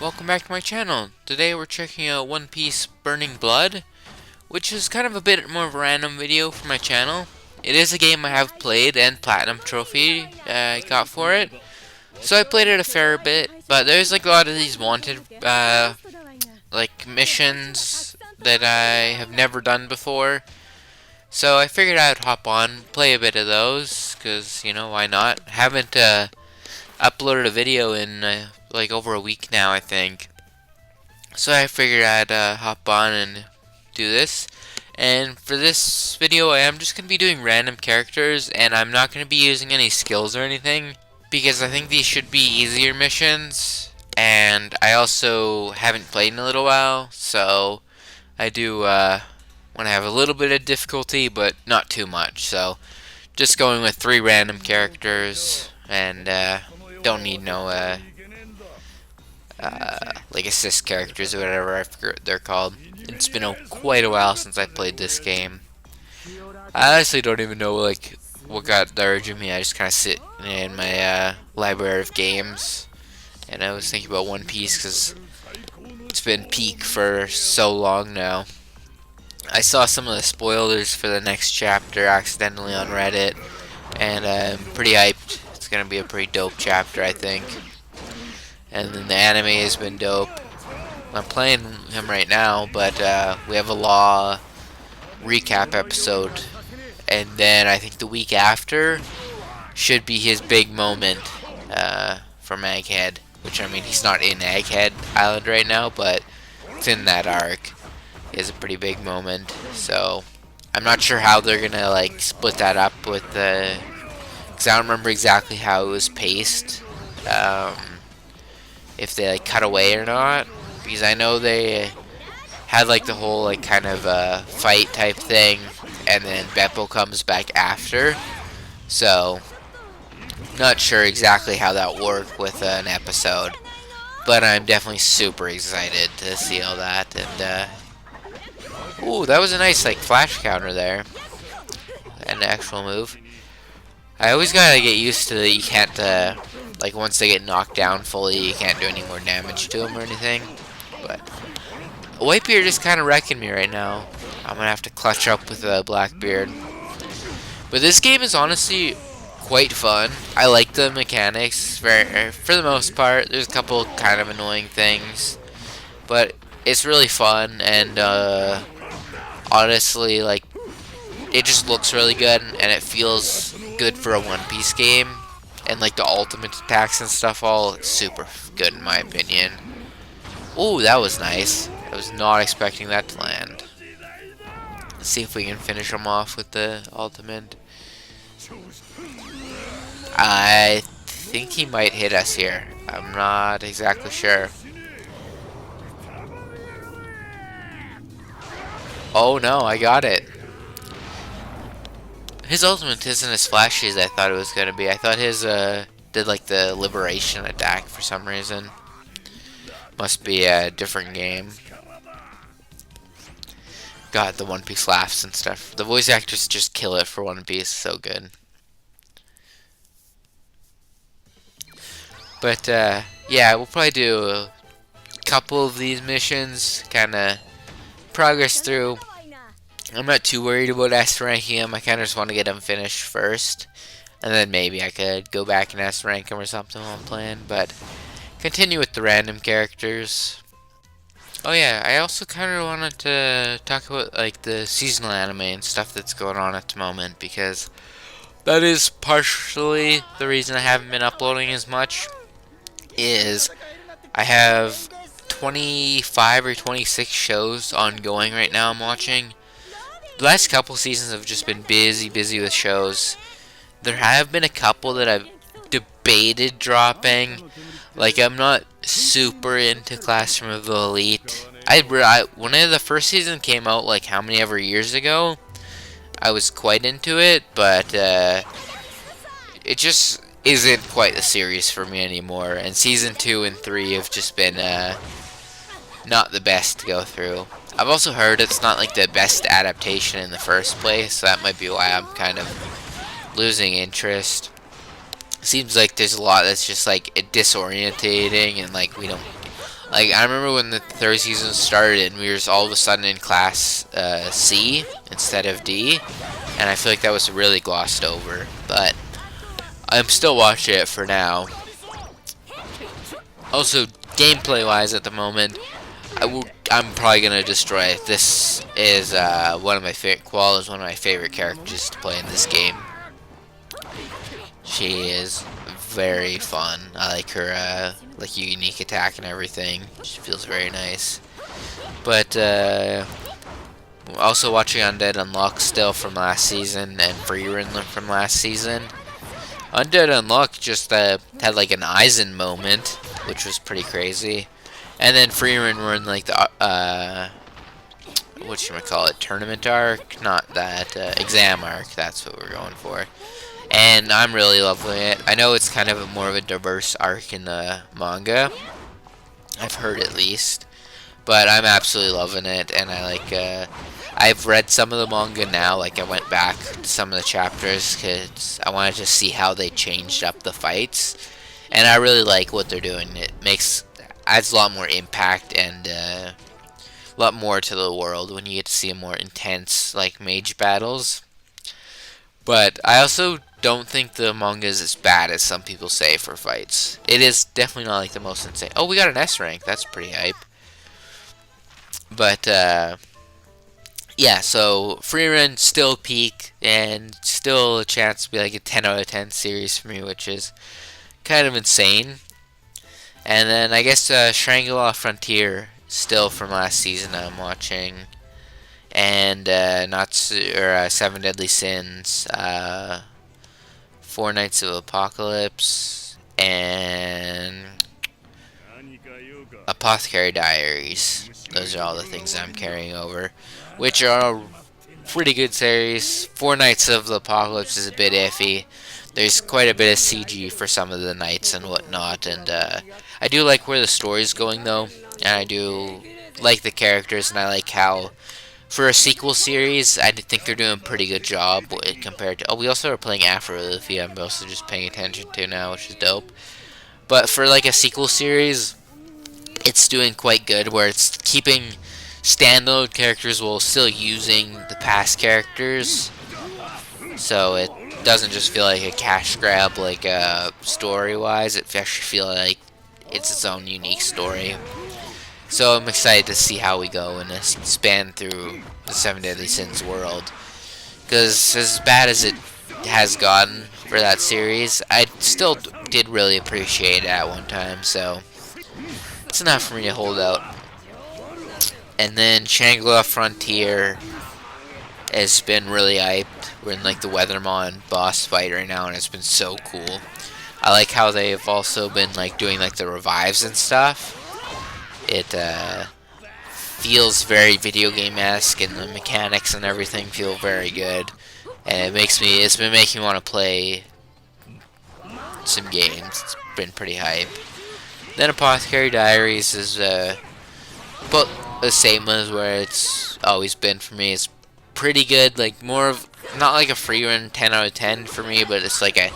Welcome back to my channel. Today we're checking out One Piece Burning Blood, which is kind of a bit more of a random video for my channel. It is a game I have played and platinum trophy I got for it. So I played it a fair bit, but there's like a lot of these wanted like missions that I have never done before. So I figured I'd hop on, play a bit of those, cause you know, why not? Haven't uploaded a video in like over a week now, I think. So I figured I'd hop on and do this. And for this video, I am just going to be doing random characters, and I'm not going to be using any skills or anything, because I think these should be easier missions, and I also haven't played in a little while, so I do want to have a little bit of difficulty, but not too much. So just going with 3 random characters, and don't need no like assist characters or whatever I forget they're called. It's been quite a while since I played this game. I honestly don't even know like what got the urge of me. I just kind of sit in my library of games, and I was thinking about One Piece because it's been peak for so long now. I saw some of the spoilers for the next chapter accidentally on Reddit, and I'm pretty hyped. It's gonna be a pretty dope chapter, I think. And then the anime has been dope. I'm playing him right now, but we have a Law recap episode, and then I think the week after should be his big moment from Egghead. Which, I mean, he's not in Egghead Island right now, but it's in that arc. He has a pretty big moment, so I'm not sure how they're gonna like split that up with the. Because I don't remember exactly how it was paced. If they like cut away or not, because I know they had like the whole like kind of fight type thing, and then Beppo comes back after, so not sure exactly how that worked with an episode, but I'm definitely super excited to see all that. And ooh, that was a nice like flash counter there, an actual move. I always gotta get used to that you can't like once they get knocked down fully, you can't do any more damage to them or anything. But Whitebeard is kind of wrecking me right now. I'm gonna have to clutch up with Blackbeard. But this game is honestly quite fun. I like the mechanics for the most part. There's a couple kind of annoying things, but it's really fun, and honestly, like, it just looks really good, and it feels good for a One Piece game. And like the ultimate attacks and stuff, all super good in my opinion. Ooh, that was nice. I was not expecting that to land. Let's see if we can finish him off with the ultimate. I think he might hit us here. I'm not exactly sure. Oh no, I got it. His ultimate isn't as flashy as I thought it was gonna be. I thought his did like the liberation attack for some reason. Must be a different game. God, the One Piece laughs and stuff. The voice actors just kill it for One Piece. So good. But yeah, we'll probably do a couple of these missions, kind of progress through. I'm not too worried about S ranking him. I kind of just want to get him finished first, and then maybe I could go back and S rank him or something while I'm playing. But continue with the random characters. Oh yeah, I also kind of wanted to talk about like the seasonal anime and stuff that's going on at the moment, because that is partially the reason I haven't been uploading as much. Is I have 25 or 26 shows ongoing right now I'm watching. The last couple seasons have just been busy with shows. There have been a couple that I've debated dropping. Like, I'm not super into Classroom of the Elite. When the first season came out, like how many ever years ago, I was quite into it, but it just isn't quite the series for me anymore. And season 2 and 3 have just been not the best to go through. I've also heard it's not like the best adaptation in the first place, so that might be why I'm kind of losing interest. Seems like there's a lot that's just like disorientating, and like we don't like. I remember when the third season started and we were just all of a sudden in class C instead of D, and I feel like that was really glossed over. But I'm still watching it for now. Also, gameplay wise at the moment, I'm probably gonna destroy it. This is one of my favorite. Qual is one of my favorite characters to play in this game. She is very fun. I like her like unique attack and everything. She feels very nice. But also watching Undead Unluck still from last season and Freerun from last season. Undead Unluck just had like an Aizen moment, which was pretty crazy. And then Freerun were in like the whatchamacallit, tournament arc? Not that, exam arc, that's what we're going for. And I'm really loving it. I know it's kind of more of a diverse arc in the manga. I've heard at least. But I'm absolutely loving it, and I like, I've read some of the manga now, like I went back to some of the chapters, because I wanted to see how they changed up the fights. And I really like what they're doing. It adds a lot more impact and a lot more to the world when you get to see more intense, like, mage battles. But I also don't think the manga is as bad as some people say for fights. It is definitely not like the most insane. Oh, we got an S rank. That's pretty hype. But yeah, so Freerun still peak and still a chance to be like a 10 out of 10 series for me, which is kind of insane. And then I guess Shangri-La Frontier still from last season I'm watching. And Seven Deadly Sins, Four Nights of Apocalypse, and Apothecary Diaries. Those are all the things I'm carrying over, which are a pretty good series. Four Nights of the Apocalypse is a bit iffy. There's quite a bit of CG for some of the nights and whatnot, and I do like where the story's going though, and I do like the characters, and I like how for a sequel series, I think they're doing a pretty good job compared to... Oh, we also are playing Afro-Luffy. I'm also just paying attention to now, which is dope. But for like a sequel series, it's doing quite good, where it's keeping standalone characters while still using the past characters. So it doesn't just feel like a cash grab, like story-wise. It actually feels like it's its own unique story. So I'm excited to see how we go and span through the Seven Deadly Sins world. Because as bad as it has gotten for that series, I still did really appreciate it at one time. So it's enough for me to hold out. And then Shangri-La Frontier has been really hyped. We're in like the Weathermon boss fight right now, and it's been so cool. I like how they've also been like doing like the revives and stuff. It feels very video game-esque, and the mechanics and everything feel very good. And it's been making me want to play some games. It's been pretty hype. Then Apothecary Diaries is about the same as where it's always been for me. It's pretty good, like more of, not like a Freerun 10 out of 10 for me, but it's like a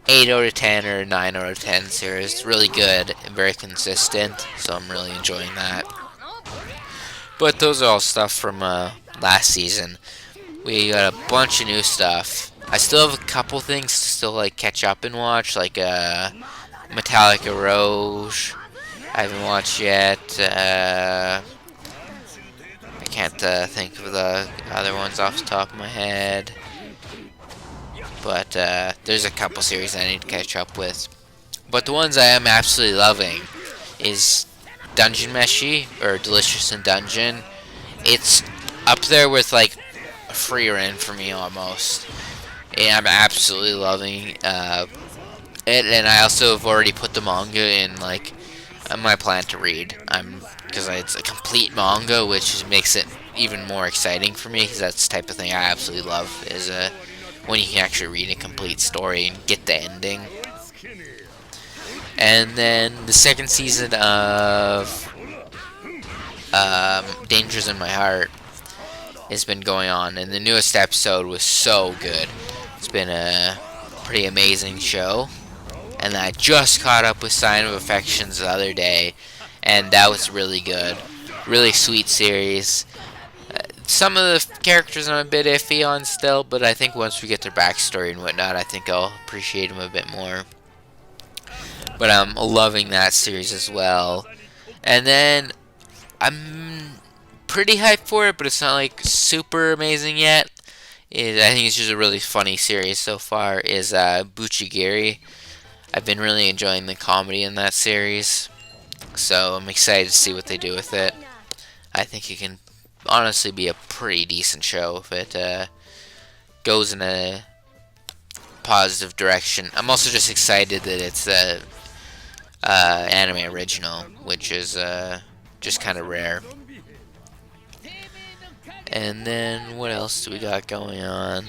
8 out of 10 or 9 out of 10 series. It's really good and very consistent, so I'm really enjoying that. But those are all stuff from last season. We got a bunch of new stuff. I still have a couple things to still like catch up and watch, like Metallica Rouge. I haven't watched yet. I can't think of the other ones off the top of my head. But there's a couple series I need to catch up with. But the ones I am absolutely loving is Dungeon Meshi, or Delicious in Dungeon. It's up there with like a Freerun for me almost. And I'm absolutely loving it. And I also have already put the manga in like my plan to read. Because it's a complete manga, which makes it even more exciting for me. Because that's the type of thing I absolutely love, is when you can actually read a complete story and get the ending. And then the second season of Dangers in My Heart has been going on, and the newest episode was so good. It's been a pretty amazing show. and I just caught up with Sign of Affections the other day, and that was really good. Really sweet series. Some of the characters I'm a bit iffy on still, but I think once we get their backstory and whatnot, I think I'll appreciate them a bit more. But I'm loving that series as well. And then I'm pretty hyped for it, but it's not like super amazing yet. I think it's just a really funny series so far. Is Buchigiri. I've been really enjoying the comedy in that series, so I'm excited to see what they do with it. I think it can honestly be a pretty decent show if it goes in a positive direction. I'm also just excited that it's a anime original, which is just kind of rare. And then what else do we got going on?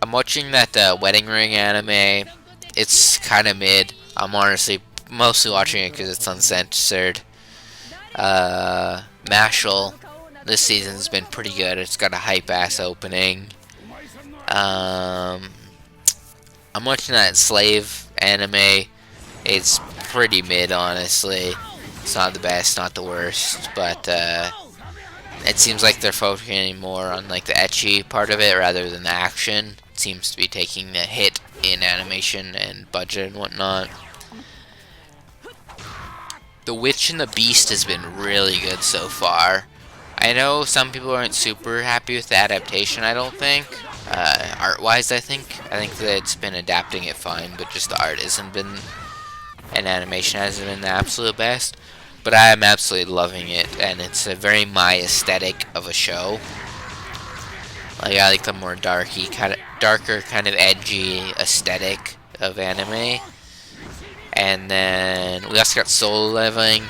I'm watching that Wedding Ring anime. It's kind of mid. I'm honestly mostly watching it because it's uncensored. Mashal this season's been pretty good. It's got a hype ass opening. I'm watching that Slave anime. It's pretty mid, honestly. It's not the best, not the worst, but it seems like they're focusing more on like the ecchi part of it rather than the action. It seems to be taking the hit in animation and budget and whatnot. The Witch and the Beast has been really good so far. I know some people aren't super happy with the adaptation, I don't think. Art-wise, I think that it's been adapting it fine, but just the art hasn't been, and animation hasn't been the absolute best. But I am absolutely loving it, and it's a very my aesthetic of a show. Like I like the more darker, kind of edgy aesthetic of anime. And then we also got Solo Leveling,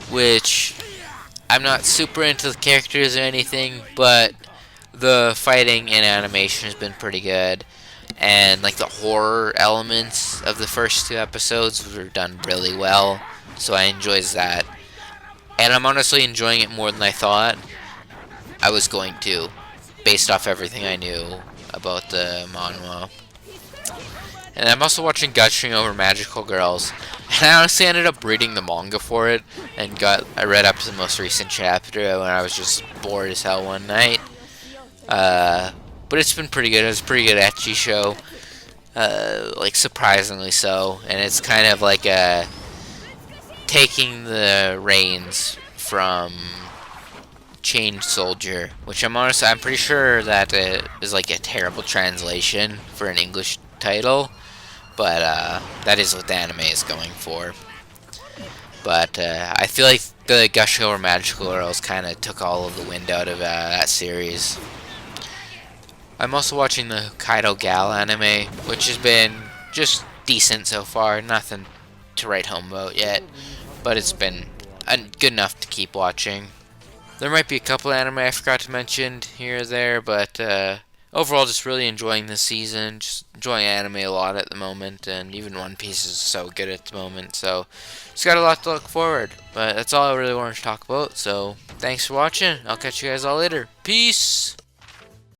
which I'm not super into the characters or anything, but the fighting and animation has been pretty good. And like the horror elements of the first 2 episodes were done really well, so I enjoyed that. And I'm honestly enjoying it more than I thought I was going to, based off everything I knew about the manhwa. And I'm also watching Gushing Over Magical Girls. And I honestly ended up reading the manga for it, and I read up to the most recent chapter when I was just bored as hell one night. But it's been pretty good. It was a pretty good ecchi show, like surprisingly so. And it's kind of like taking the reins from Chained Soldier, which I'm pretty sure that is like a terrible translation for an English title. But that is what the anime is going for. But I feel like the Gushing Over Magical Girls kind of took all of the wind out of that series. I'm also watching the Kaido Gal anime, which has been just decent so far. Nothing to write home about yet, but it's been good enough to keep watching. There might be a couple anime I forgot to mention here or there, but overall, just really enjoying this season. Just enjoying anime a lot at the moment, and even One Piece is so good at the moment. So, just got a lot to look forward. But that's all I really wanted to talk about. So, thanks for watching. I'll catch you guys all later. Peace!